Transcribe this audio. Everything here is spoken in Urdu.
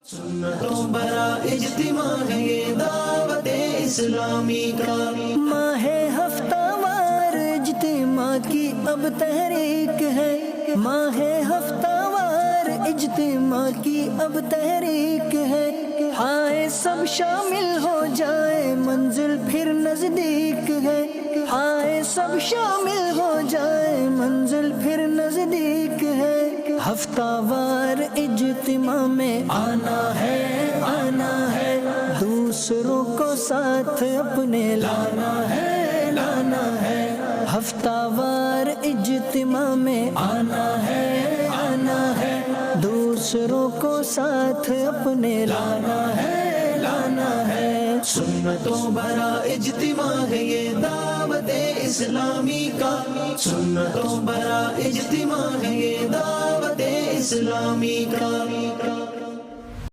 سنتوں برا اجتماع ہے یہ دعوت اسلامی کا، ماہ ہفتہ وار اجتماع کی اب تحریک ہے، ماہ ہفتہ وار اجتماع کی اب تحریک ہے، آئے سب شامل ہو جائے منزل پھر نزدیک ہے، آئے سب شامل ہو جائے منزل پھر نزدیک ہے، ہفتہ وار اجتماع میں آنا ہے، دوسروں کو ساتھ اپنے لانا ہے، ہفتہ وار اجتماع میں آنا ہے، دوسروں کو ساتھ اپنے لانا ہے، سنتوں برا اجتماع ہے یہ دعوت اسلامی کا، سنتوں برا اجتماع ہے یہ دعوت اسلامی کا۔